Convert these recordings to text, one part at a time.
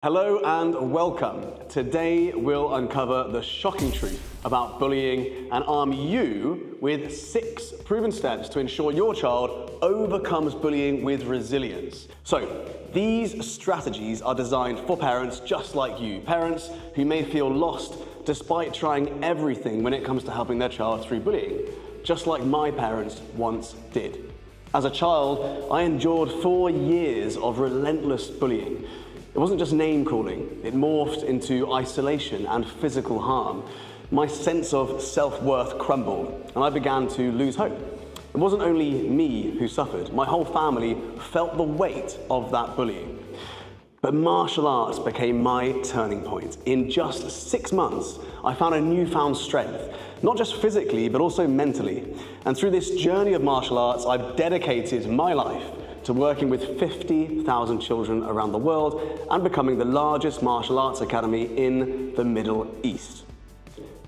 Hello and welcome. Today we'll uncover the shocking truth about bullying and arm you with 6 proven steps to ensure your child overcomes bullying with resilience. So, these strategies are designed for parents just like you, parents who may feel lost despite trying everything when it comes to helping their child through bullying, just like my parents once did. As a child, I endured 4 years of relentless bullying. It wasn't just name calling, it morphed into isolation and physical harm. My sense of self-worth crumbled and I began to lose hope. It wasn't only me who suffered, my whole family felt the weight of that bullying. But martial arts became my turning point. In just 6 months, I found a newfound strength, not just physically, but also mentally. And through this journey of martial arts, I've dedicated my life to working with 50,000 children around the world and becoming the largest martial arts academy in the Middle East.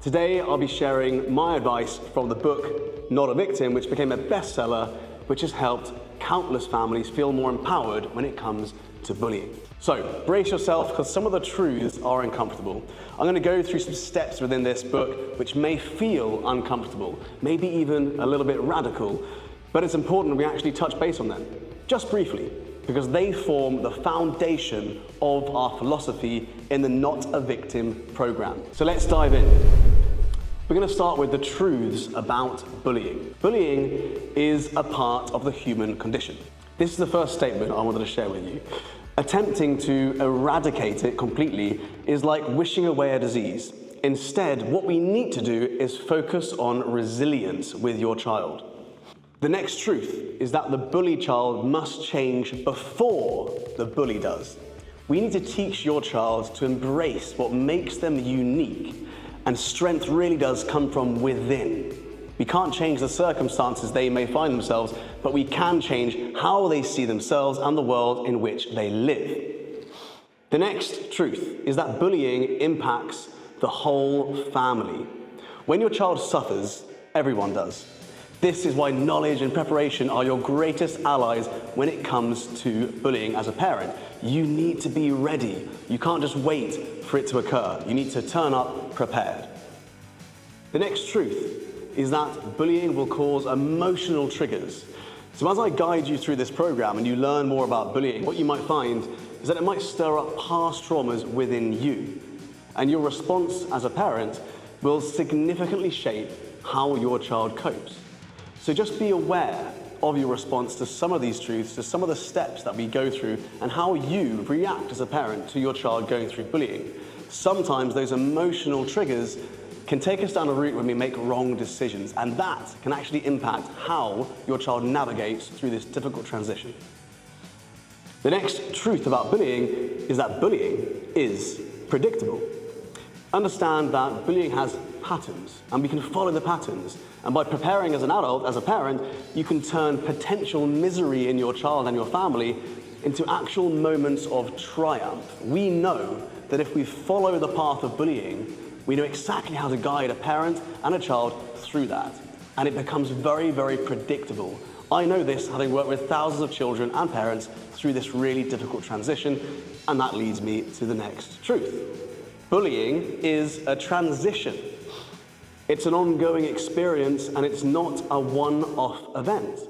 Today, I'll be sharing my advice from the book, Not a Victim, which became a bestseller, which has helped countless families feel more empowered when it comes to bullying. So, brace yourself, because some of the truths are uncomfortable. I'm going to go through some steps within this book which may feel uncomfortable, maybe even a little bit radical, but it's important we actually touch base on them. Just briefly, because they form the foundation of our philosophy in the Not a Victim program. So let's dive in. We're going to start with the truths about bullying. Bullying is a part of the human condition. This is the first statement I wanted to share with you. Attempting to eradicate it completely is like wishing away a disease. Instead, what we need to do is focus on resilience with your child. The next truth is that the bullied child must change before the bully does. We need to teach your child to embrace what makes them unique, and strength really does come from within. We can't change the circumstances they may find themselves, but we can change how they see themselves and the world in which they live. The next truth is that bullying impacts the whole family. When your child suffers, everyone does. This is why knowledge and preparation are your greatest allies when it comes to bullying as a parent. You need to be ready. You can't just wait for it to occur. You need to turn up prepared. The next truth is that bullying will cause emotional triggers. So as I guide you through this program and you learn more about bullying, what you might find is that it might stir up past traumas within you. And your response as a parent will significantly shape how your child copes. So just be aware of your response to some of these truths, to some of the steps that we go through, and how you react as a parent to your child going through bullying. Sometimes those emotional triggers can take us down a route when we make wrong decisions, and that can actually impact how your child navigates through this difficult transition. The next truth about bullying is that bullying is predictable. Understand that bullying has patterns, and we can follow the patterns. And by preparing as an adult, as a parent, you can turn potential misery in your child and your family into actual moments of triumph. We know that if we follow the path of bullying, we know exactly how to guide a parent and a child through that. And it becomes very, very predictable. I know this, having worked with thousands of children and parents through this really difficult transition, and that leads me to the next truth. Bullying is a transition. It's an ongoing experience, and it's not a one-off event.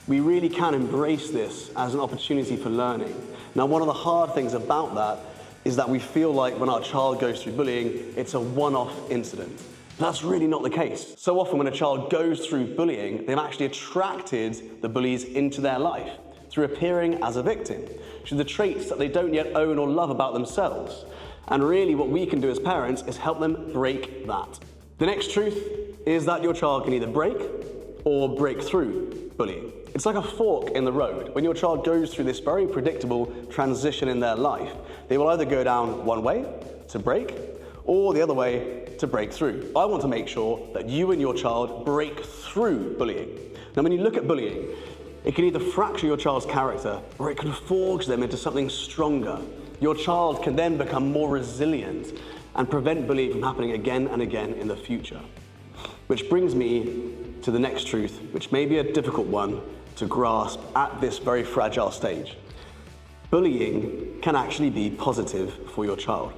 We really can embrace this as an opportunity for learning. Now, one of the hard things about that is that we feel like when our child goes through bullying, it's a one-off incident. That's really not the case. So often when a child goes through bullying, they've actually attracted the bullies into their life through appearing as a victim, through the traits that they don't yet own or love about themselves. And really what we can do as parents is help them break that. The next truth is that your child can either break or break through bullying. It's like a fork in the road. When your child goes through this very predictable transition in their life, they will either go down one way to break or the other way to break through. I want to make sure that you and your child break through bullying. Now, when you look at bullying, it can either fracture your child's character or it can forge them into something stronger. Your child can then become more resilient and prevent bullying from happening again and again in the future. Which brings me to the next truth, which may be a difficult one to grasp at this very fragile stage. Bullying can actually be positive for your child.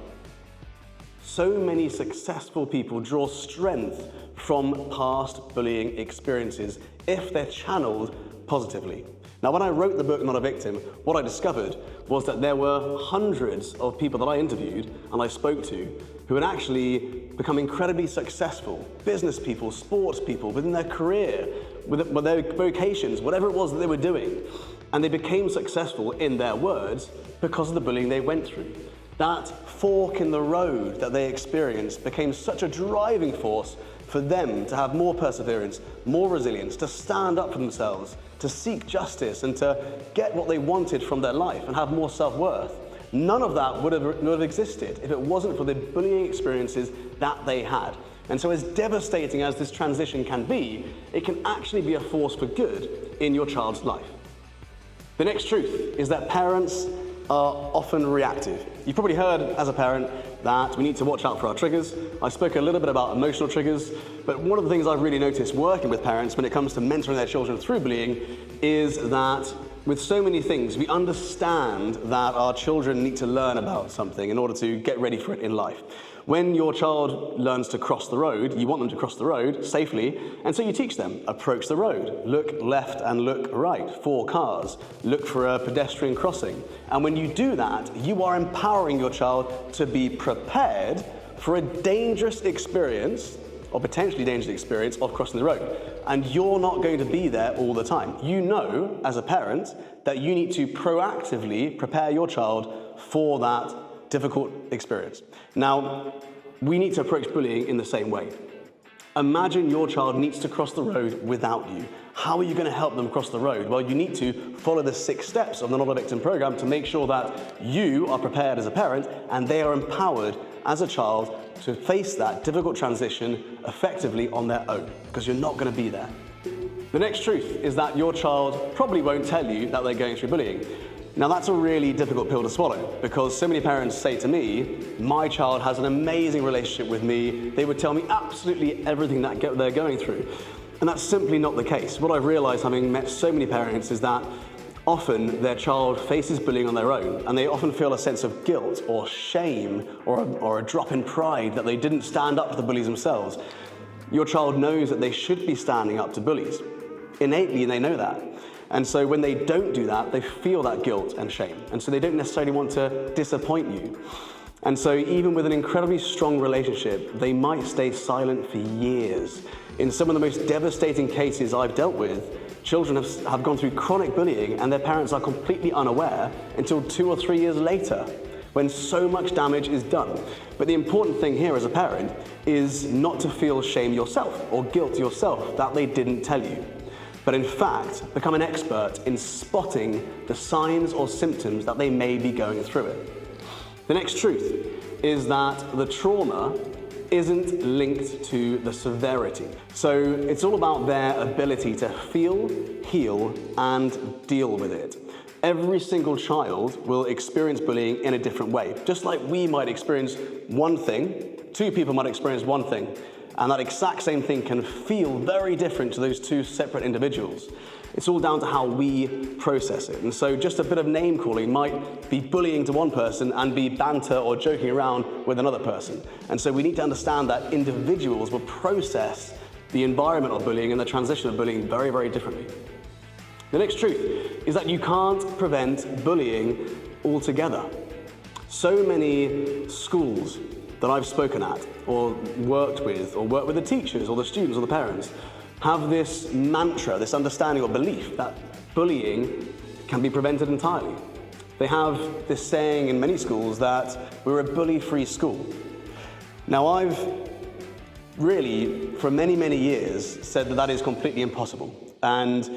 So many successful people draw strength from past bullying experiences if they're channeled positively. Now, when I wrote the book, Not a Victim, what I discovered was that there were hundreds of people that I interviewed and I spoke to who had actually become incredibly successful, business people, sports people, within their career, with their vocations, whatever it was that they were doing. And they became successful in their words because of the bullying they went through. That fork in the road that they experienced became such a driving force for them to have more perseverance, more resilience, to stand up for themselves, to seek justice, and to get what they wanted from their life and have more self-worth. None of that would have existed if it wasn't for the bullying experiences that they had. And so as devastating as this transition can be, it can actually be a force for good in your child's life. The next truth is that parents are often reactive. You've probably heard as a parent that we need to watch out for our triggers. I spoke a little bit about emotional triggers, but one of the things I've really noticed working with parents when it comes to mentoring their children through bullying is that with so many things, we understand that our children need to learn about something in order to get ready for it in life. When your child learns to cross the road, you want them to cross the road safely, and so you teach them, approach the road, look left and look right for cars, look for a pedestrian crossing. And when you do that, you are empowering your child to be prepared for a dangerous experience, or potentially dangerous experience, of crossing the road. And you're not going to be there all the time. You know, as a parent, that you need to proactively prepare your child for that difficult experience. Now, we need to approach bullying in the same way. Imagine your child needs to cross the road without you. How are you going to help them cross the road? Well, you need to follow the 6 steps of the Not a Victim program to make sure that you are prepared as a parent and they are empowered as a child to face that difficult transition effectively on their own, because you're not going to be there. The next truth is that your child probably won't tell you that they're going through bullying. Now, that's a really difficult pill to swallow, because so many parents say to me, my child has an amazing relationship with me. They would tell me absolutely everything that they're going through. And that's simply not the case. What I've realized, having met so many parents, is that often their child faces bullying on their own, and they often feel a sense of guilt or shame or a drop in pride that they didn't stand up to the bullies themselves. Your child knows that they should be standing up to bullies. Innately, they know that. And so when they don't do that, they feel that guilt and shame. And so they don't necessarily want to disappoint you. And so even with an incredibly strong relationship, they might stay silent for years. In some of the most devastating cases I've dealt with, children have gone through chronic bullying and their parents are completely unaware until 2 or 3 years later, when so much damage is done. But the important thing here as a parent is not to feel shame yourself or guilt yourself that they didn't tell you, but in fact, become an expert in spotting the signs or symptoms that they may be going through it. The next truth is that the trauma isn't linked to the severity. So it's all about their ability to feel, heal, and deal with it. Every single child will experience bullying in a different way. Just like we might experience one thing, 2 people might experience one thing, and that exact same thing can feel very different to those 2 separate individuals. It's all down to how we process it. And so just a bit of name calling might be bullying to one person and be banter or joking around with another person. And so we need to understand that individuals will process the environment of bullying and the transition of bullying very, very differently. The next truth is that you can't prevent bullying altogether. So many schools that I've spoken at or worked with the teachers or the students or the parents have this mantra, this understanding or belief that bullying can be prevented entirely. They have this saying in many schools that we're a bully-free school. Now, I've really, for many, many years, said that that is completely impossible. And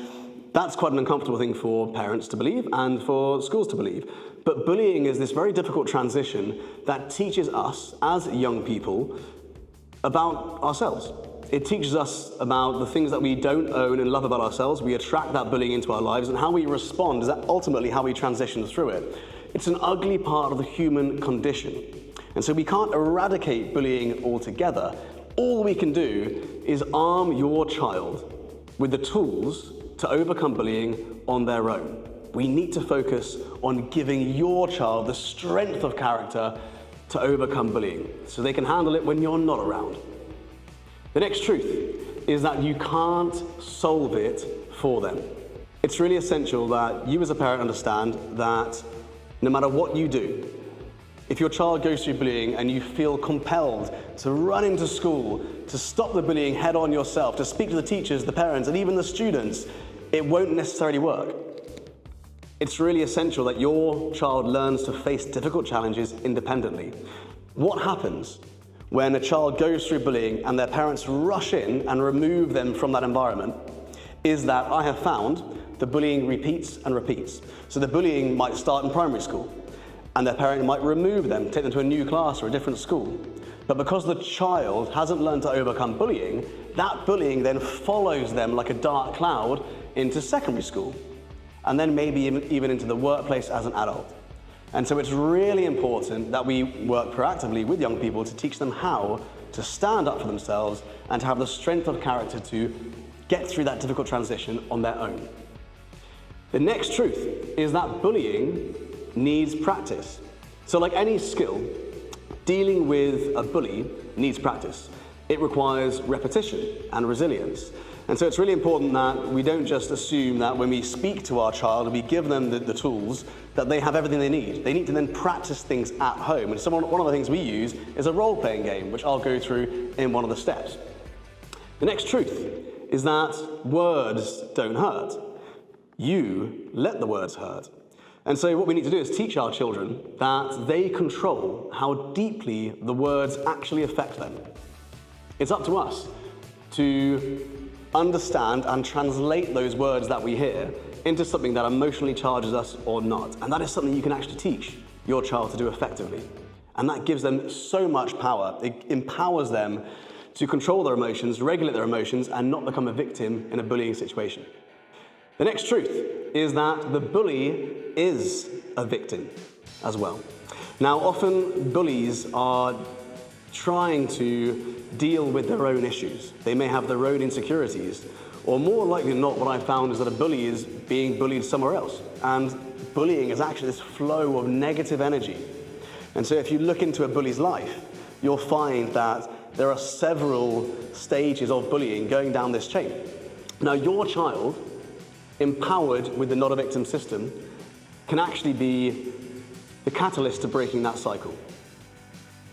that's quite an uncomfortable thing for parents to believe and for schools to believe. But bullying is this very difficult transition that teaches us as young people about ourselves. It teaches us about the things that we don't own and love about ourselves. We attract that bullying into our lives, and how we respond is ultimately how we transition through it. It's an ugly part of the human condition. And so we can't eradicate bullying altogether. All we can do is arm your child with the tools to overcome bullying on their own. we need to focus on giving your child the strength of character to overcome bullying, so they can handle it when you're not around. The next truth is that you can't solve it for them. It's really essential that you as a parent understand that no matter what you do, if your child goes through bullying and you feel compelled to run into school, to stop the bullying head on yourself, to speak to the teachers, the parents, and even the students, it won't necessarily work. It's really essential that your child learns to face difficult challenges independently. What happens when a child goes through bullying and their parents rush in and remove them from that environment is that I have found the bullying repeats and repeats. So the bullying might start in primary school, and their parent might remove them, take them to a new class or a different school. But because the child hasn't learned to overcome bullying, that bullying then follows them like a dark cloud into secondary school, and then maybe even into the workplace as an adult. And so it's really important that we work proactively with young people to teach them how to stand up for themselves and to have the strength of character to get through that difficult transition on their own. The next truth is that bullying needs practice. So like any skill, dealing with a bully needs practice. It requires repetition and resilience. And so it's really important that we don't just assume that when we speak to our child and we give them the tools, that they have everything they need. They need to then practice things at home. And so one of the things we use is a role-playing game, which I'll go through in one of the steps. The next truth is that words don't hurt. You let the words hurt. And so what we need to do is teach our children that they control how deeply the words actually affect them. It's up to us to understand and translate those words that we hear into something that emotionally charges us or not. And that is something you can actually teach your child to do effectively. And that gives them so much power. It empowers them to control their emotions, regulate their emotions, and not become a victim in a bullying situation. The next truth is that the bully is a victim as well. Now, often bullies are trying to deal with their own issues. They may have their own insecurities, or more likely than not, what I found is that a bully is being bullied somewhere else. And bullying is actually this flow of negative energy. And so if you look into a bully's life, you'll find that there are several stages of bullying going down this chain. Now, your child, empowered with the not a victim system, can actually be the catalyst to breaking that cycle.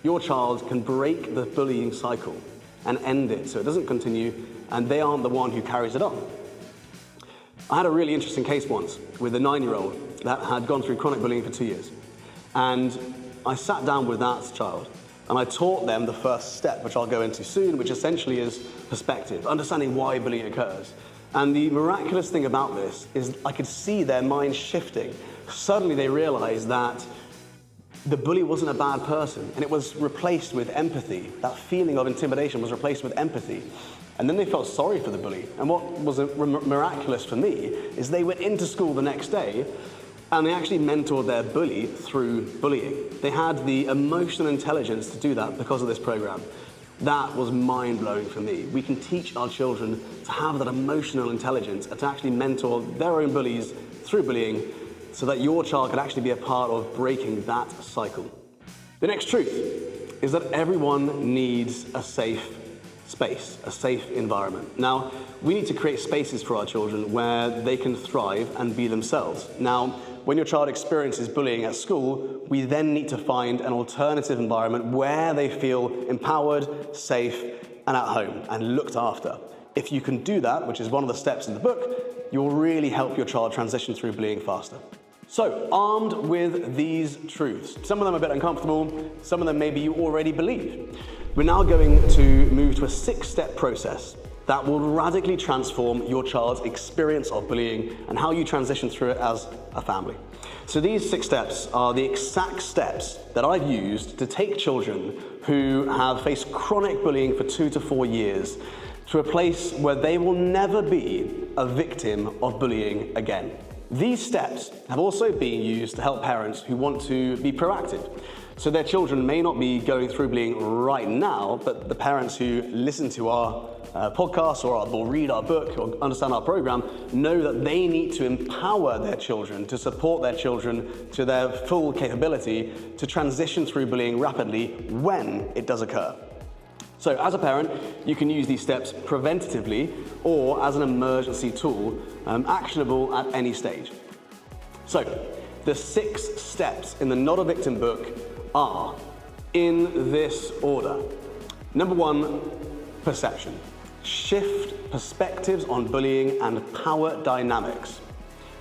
Your child can break the bullying cycle and end it so it doesn't continue, and they aren't the one who carries it on. I had a really interesting case once with a 9-year-old that had gone through chronic bullying for 2 years. And I sat down with that child and I taught them the first step, which I'll go into soon, which essentially is perspective, understanding why bullying occurs. And the miraculous thing about this is I could see their minds shifting. Suddenly they realized that the bully wasn't a bad person, and it was replaced with empathy. That feeling of intimidation was replaced with empathy. And then they felt sorry for the bully. And what was miraculous for me is they went into school the next day and they actually mentored their bully through bullying. They had the emotional intelligence to do that because of this program. That was mind-blowing for me. We can teach our children to have that emotional intelligence and to actually mentor their own bullies through bullying so that your child can actually be a part of breaking that cycle. The next truth is that everyone needs a safe space, a safe environment. Now, we need to create spaces for our children where they can thrive and be themselves. Now, when your child experiences bullying at school, we then need to find an alternative environment where they feel empowered, safe, and at home, and looked after. If you can do that, which is one of the steps in the book, you'll really help your child transition through bullying faster. So, armed with these truths, some of them are a bit uncomfortable, some of them maybe you already believe. We're now going to move to a 6-step process that will radically transform your child's experience of bullying and how you transition through it as a family. So these 6 steps are the exact steps that I've used to take children who have faced chronic bullying for 2 to 4 years to a place where they will never be a victim of bullying again. These steps have also been used to help parents who want to be proactive. So their children may not be going through bullying right now, but the parents who listen to our podcast or will read our book or understand our program know that they need to empower their children, to support their children to their full capability to transition through bullying rapidly when it does occur. So as a parent, you can use these steps preventatively or as an emergency tool, actionable at any stage. So the 6 steps in the Not a Victim book are in this order. Number 1, perception. Shift perspectives on bullying and power dynamics.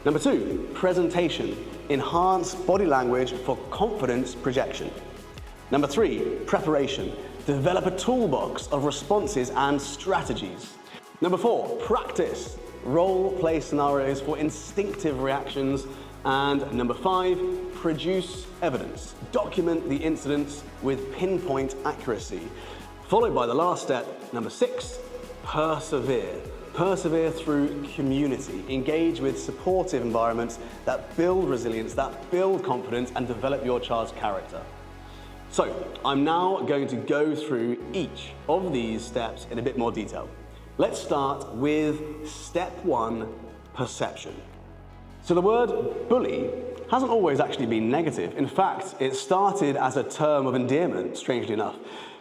Number 2, presentation. Enhance body language for confidence projection. Number 3, preparation. Develop a toolbox of responses and strategies. Number 4, practice. Role play scenarios for instinctive reactions. And number 5, produce evidence. Document the incidents with pinpoint accuracy. Followed by the last step, number 6, persevere. Persevere through community. Engage with supportive environments that build resilience, that build confidence, and develop your child's character. So, I'm now going to go through each of these steps in a bit more detail. Let's start with step 1, perception. So the word bully hasn't always actually been negative. In fact, it started as a term of endearment, strangely enough.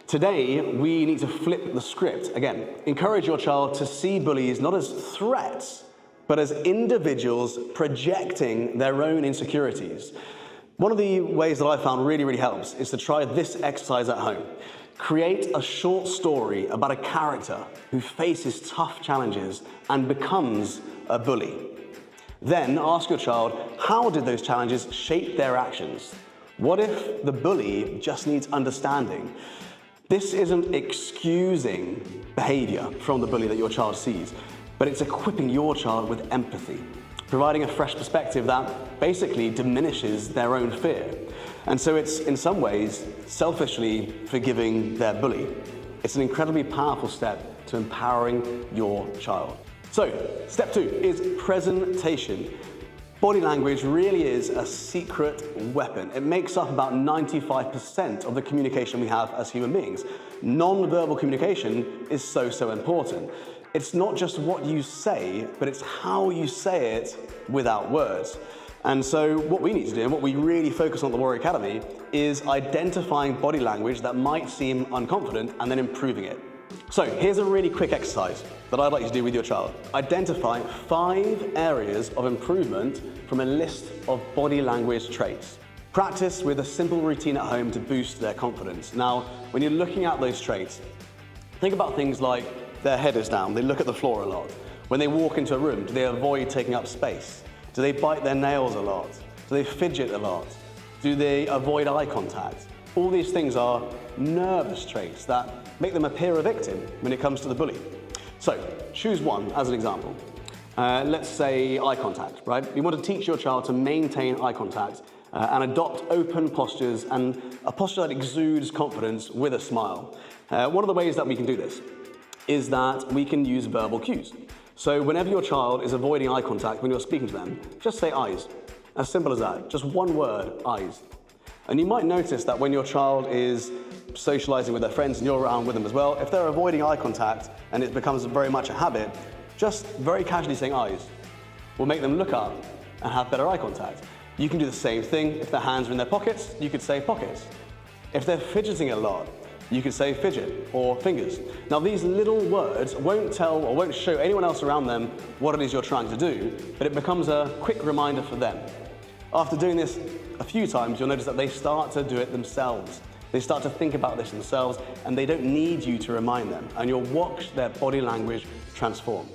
Today, we need to flip the script. Again, encourage your child to see bullies not as threats, but as individuals projecting their own insecurities. One of the ways that I found really helps is to try this exercise at home. Create a short story about a character who faces tough challenges and becomes a bully. Then ask your child, how did those challenges shape their actions? What if the bully just needs understanding? This isn't excusing behavior from the bully that your child sees, but it's equipping your child with empathy, providing a fresh perspective that basically diminishes their own fear. And so it's, in some ways, selfishly forgiving their bully. It's an incredibly powerful step to empowering your child. So, step 2 is presentation. Body language really is a secret weapon. It makes up about 95% of the communication we have as human beings. Non-verbal communication is so important. It's not just what you say, but it's how you say it without words. And so what we need to do, and what we really focus on at the Warrior Academy, is identifying body language that might seem unconfident and then improving it. So here's a really quick exercise that I'd like you to do with your child. Identify 5 areas of improvement from a list of body language traits. Practice with a simple routine at home to boost their confidence. Now, when you're looking at those traits, think about things like their head is down, they look at the floor a lot. When they walk into a room, do they avoid taking up space? Do they bite their nails a lot? Do they fidget a lot? Do they avoid eye contact? All these things are nervous traits that make them appear a victim when it comes to the bully. So, choose one as an example. Let's say eye contact, right? You want to teach your child to maintain eye contact and adopt open postures and a posture that exudes confidence with a smile. One of the ways that we can do this is that we can use verbal cues. So whenever your child is avoiding eye contact when you're speaking to them, just say eyes. As simple as that, just one word, eyes. And you might notice that when your child is socializing with their friends and you're around with them as well, if they're avoiding eye contact and it becomes very much a habit, just very casually saying eyes will make them look up and have better eye contact. You can do the same thing. If their hands are in their pockets, you could say pockets. If they're fidgeting a lot, you could say fidget or fingers. Now these little words won't tell or won't show anyone else around them what it is you're trying to do, but it becomes a quick reminder for them. After doing this a few times, you'll notice that they start to do it themselves. They start to think about this themselves and they don't need you to remind them, and you'll watch their body language transform.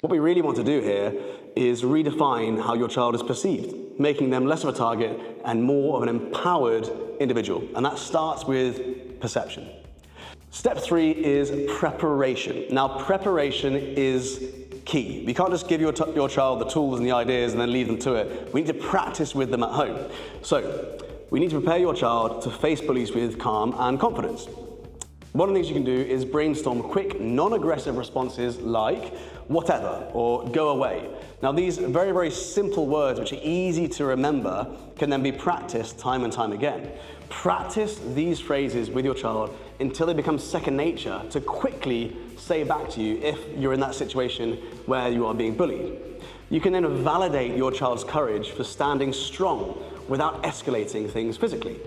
What we really want to do here is redefine how your child is perceived, making them less of a target and more of an empowered individual. And that starts with perception. Step 3 is preparation. Now, preparation is key. We can't just give your child the tools and the ideas and then leave them to it. We need to practice with them at home. So, we need to prepare your child to face bullies with calm and confidence. One of the things you can do is brainstorm quick, non-aggressive responses like whatever or go away. Now these very simple words, which are easy to remember, can then be practiced time and time again. Practice these phrases with your child until they become second nature to quickly say back to you if you're in that situation where you are being bullied. You can then validate your child's courage for standing strong without escalating things physically.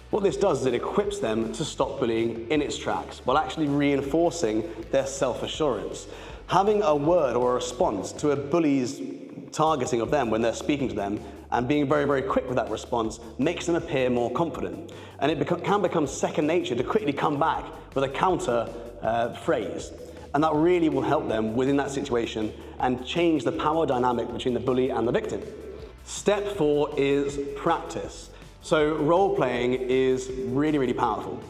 What this does is it equips them to stop bullying in its tracks while actually reinforcing their self-assurance. Having a word or a response to a bully's targeting of them when they're speaking to them and being very, very quick with that response makes them appear more confident. And it can become second nature to quickly come back with a counter phrase. And that really will help them within that situation and change the power dynamic between the bully and the victim. Step 4 is practice. So role-playing is really, really powerful.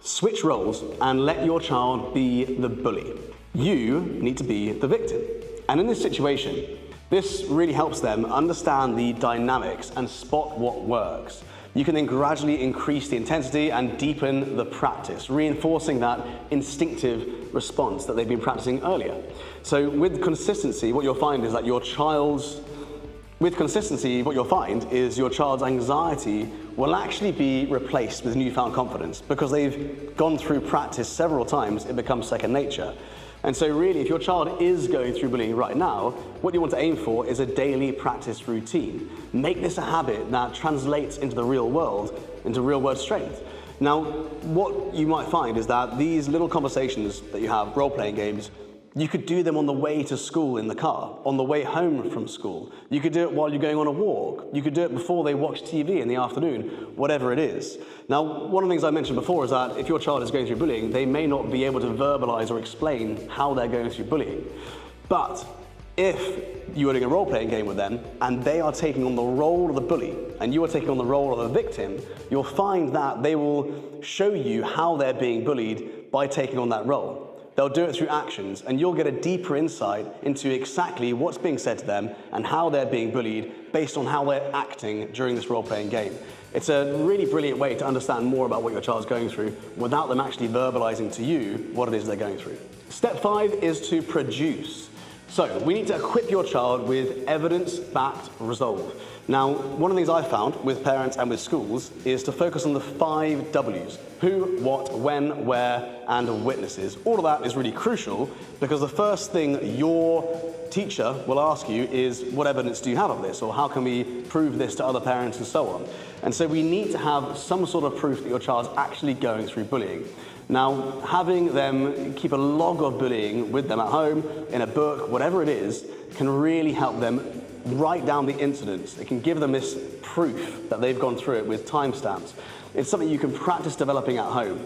Switch roles and let your child be the bully. You need to be the victim. And in this situation, this really helps them understand the dynamics and spot what works. You can then gradually increase the intensity and deepen the practice, reinforcing that instinctive response that they've been practicing earlier. So with consistency, what you'll find is that your child's anxiety will actually be replaced with newfound confidence because they've gone through practice several times. It becomes second nature. And so really, if your child is going through bullying right now, what you want to aim for is a daily practice routine. Make this a habit that translates into the real world, into real-world strength. Now, what you might find is that these little conversations that you have, role-playing games, you could do them on the way to school in the car, on the way home from school. You could do it while you're going on a walk. You could do it before they watch TV in the afternoon, whatever it is. Now, one of the things I mentioned before is that if your child is going through bullying, they may not be able to verbalize or explain how they're going through bullying. But if you are doing a role-playing game with them and they are taking on the role of the bully and you are taking on the role of the victim, you'll find that they will show you how they're being bullied by taking on that role. They'll do it through actions, and you'll get a deeper insight into exactly what's being said to them and how they're being bullied based on how they're acting during this role-playing game. It's a really brilliant way to understand more about what your child's going through without them actually verbalizing to you what it is they're going through. Step 5 is to produce. So we need to equip your child with evidence-backed resolve. Now, one of the things I've found with parents and with schools is to focus on the 5 W's. Who, what, when, where, and witnesses. All of that is really crucial because the first thing your teacher will ask you is, what evidence do you have of this? Or how can we prove this to other parents and so on? And so we need to have some sort of proof that your child's actually going through bullying. Now, having them keep a log of bullying with them at home, in a book, whatever it is, can really help them write down the incidents. It can give them this proof that they've gone through it with timestamps. It's something you can practice developing at home.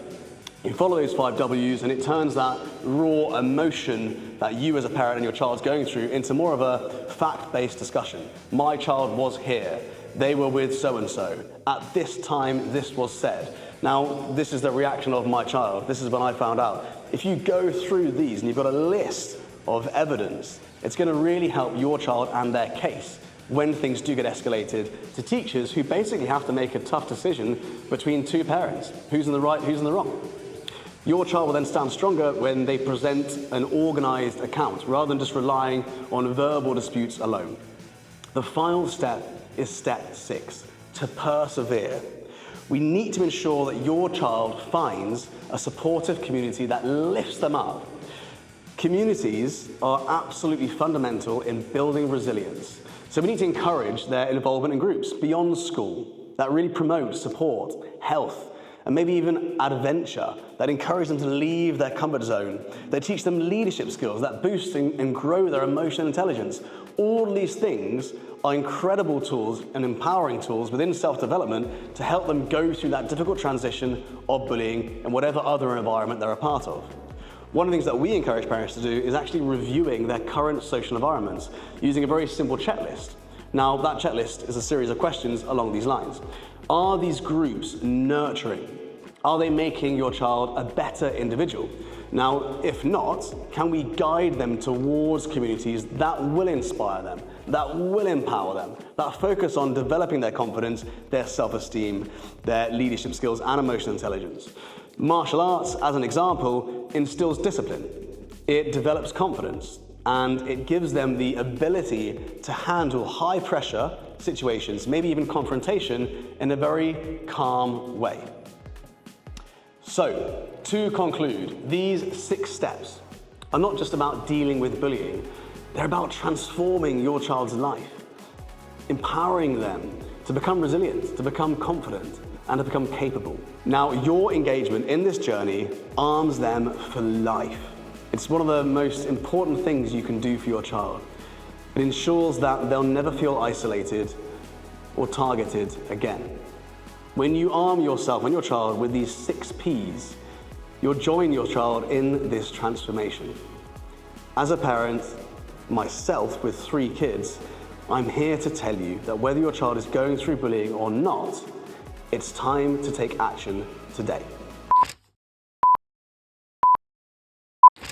You follow those 5 W's and it turns that raw emotion that you as a parent and your child's going through into more of a fact-based discussion. My child was here. They were with so-and-so. At this time, this was said. Now, this is the reaction of my child. This is when I found out. If you go through these and you've got a list of evidence, it's going to really help your child and their case when things do get escalated to teachers who basically have to make a tough decision between 2 parents. Who's in the right, who's in the wrong? Your child will then stand stronger when they present an organized account rather than just relying on verbal disputes alone. The final step is step 6, to persevere. We need to ensure that your child finds a supportive community that lifts them up. Communities are absolutely fundamental in building resilience. So we need to encourage their involvement in groups beyond school that really promote support, health, and maybe even adventure, that encourage them to leave their comfort zone, that teach them leadership skills, that boost and grow their emotional intelligence. All of these things are incredible tools and empowering tools within self-development to help them go through that difficult transition of bullying and whatever other environment they're a part of. One of the things that we encourage parents to do is actually reviewing their current social environments using a very simple checklist. Now, that checklist is a series of questions along these lines. Are these groups nurturing? Are they making your child a better individual? Now, if not, can we guide them towards communities that will inspire them, that will empower them, that focus on developing their confidence, their self-esteem, their leadership skills, and emotional intelligence? Martial arts, as an example, instills discipline. It develops confidence, and it gives them the ability to handle high pressure, situations, maybe even confrontation, in a very calm way. So, to conclude, these 6 steps are not just about dealing with bullying, they're about transforming your child's life, empowering them to become resilient, to become confident, and to become capable. Now, your engagement in this journey arms them for life. It's one of the most important things you can do for your child. It ensures that they'll never feel isolated or targeted again. When you arm yourself and your child with these 6 Ps, you'll join your child in this transformation. As a parent, myself with 3 kids, I'm here to tell you that whether your child is going through bullying or not, it's time to take action today.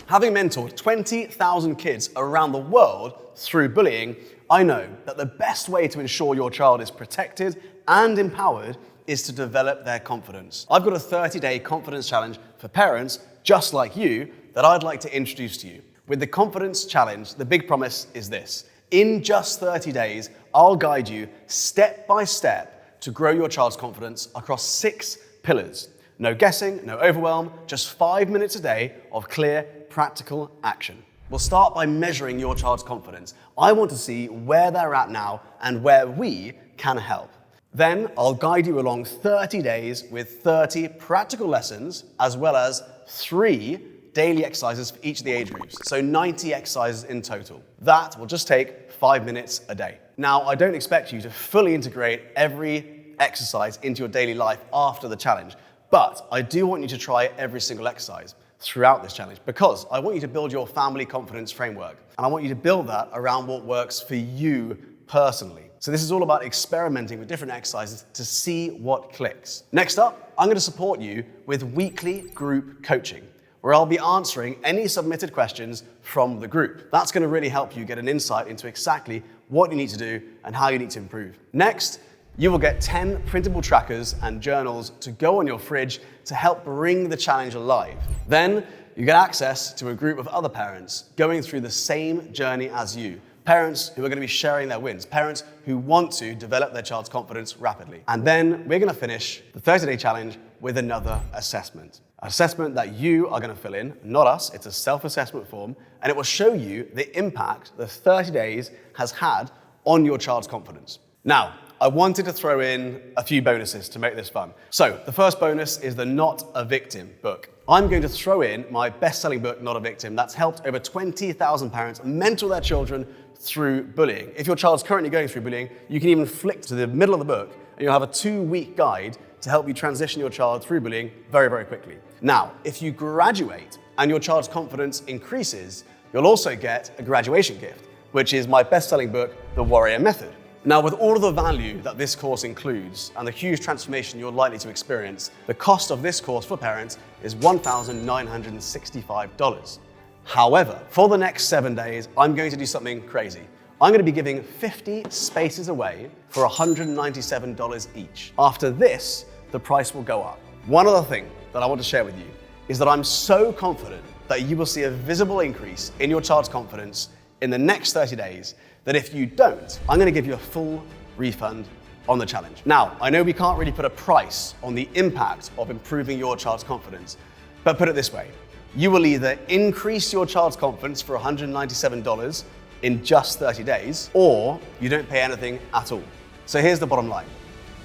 Having mentored 20,000 kids around the world through bullying, I know that the best way to ensure your child is protected and empowered is to develop their confidence. I've got a 30-day confidence challenge for parents just like you that I'd like to introduce to you. With the confidence challenge, the big promise is this. In just 30 days, I'll guide you step by step to grow your child's confidence across 6 pillars. No guessing, no overwhelm, just 5 minutes a day of clear, practical action. We'll start by measuring your child's confidence. I want to see where they're at now and where we can help. Then I'll guide you along 30 days with 30 practical lessons, as well as 3 daily exercises for each of the age groups. So 90 exercises in total. That will just take 5 minutes a day. Now, I don't expect you to fully integrate every exercise into your daily life after the challenge, but I do want you to try every single exercise throughout this challenge because I want you to build your family confidence framework. And I want you to build that around what works for you personally. So this is all about experimenting with different exercises to see what clicks. Next up, I'm going to support you with weekly group coaching, where I'll be answering any submitted questions from the group. That's going to really help you get an insight into exactly what you need to do and how you need to improve. Next, you will get 10 printable trackers and journals to go on your fridge to help bring the challenge alive. Then, you get access to a group of other parents going through the same journey as you. Parents who are going to be sharing their wins, parents who want to develop their child's confidence rapidly. And then we're going to finish the 30-day challenge with another assessment. An assessment that you are going to fill in, not us. It's a self-assessment form, and it will show you the impact the 30 days has had on your child's confidence. Now, I wanted to throw in a few bonuses to make this fun. So the first bonus is the Not a Victim book. I'm going to throw in my best-selling book, Not a Victim, that's helped over 20,000 parents mentor their children through bullying. If your child's currently going through bullying, you can even flick to the middle of the book and you'll have a 2-week guide to help you transition your child through bullying very, very quickly. Now, if you graduate and your child's confidence increases, you'll also get a graduation gift, which is my best-selling book, The Warrior Method. Now, with all of the value that this course includes and the huge transformation you're likely to experience, the cost of this course for parents is $1,965. However, for the next 7 days, I'm going to do something crazy. I'm going to be giving 50 spaces away for $197 each. After this, the price will go up. One other thing that I want to share with you is that I'm so confident that you will see a visible increase in your child's confidence in the next 30 days that if you don't, I'm going to give you a full refund on the challenge. Now, I know we can't really put a price on the impact of improving your child's confidence, but put it this way. You will either increase your child's confidence for $197 in just 30 days, or you don't pay anything at all. So here's the bottom line.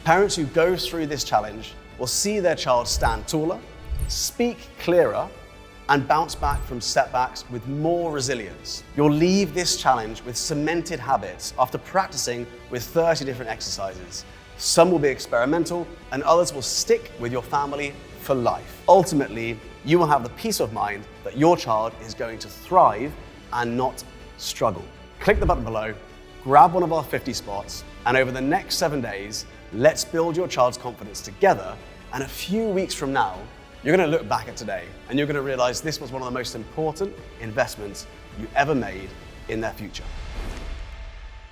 Parents who go through this challenge will see their child stand taller, speak clearer, and bounce back from setbacks with more resilience. You'll leave this challenge with cemented habits after practicing with 30 different exercises. Some will be experimental, and others will stick with your family for life. Ultimately, you will have the peace of mind that your child is going to thrive and not struggle. Click the button below, grab one of our 50 spots, and over the next 7 days, let's build your child's confidence together. And a few weeks from now, you're going to look back at today and you're going to realize this was one of the most important investments you ever made in their future.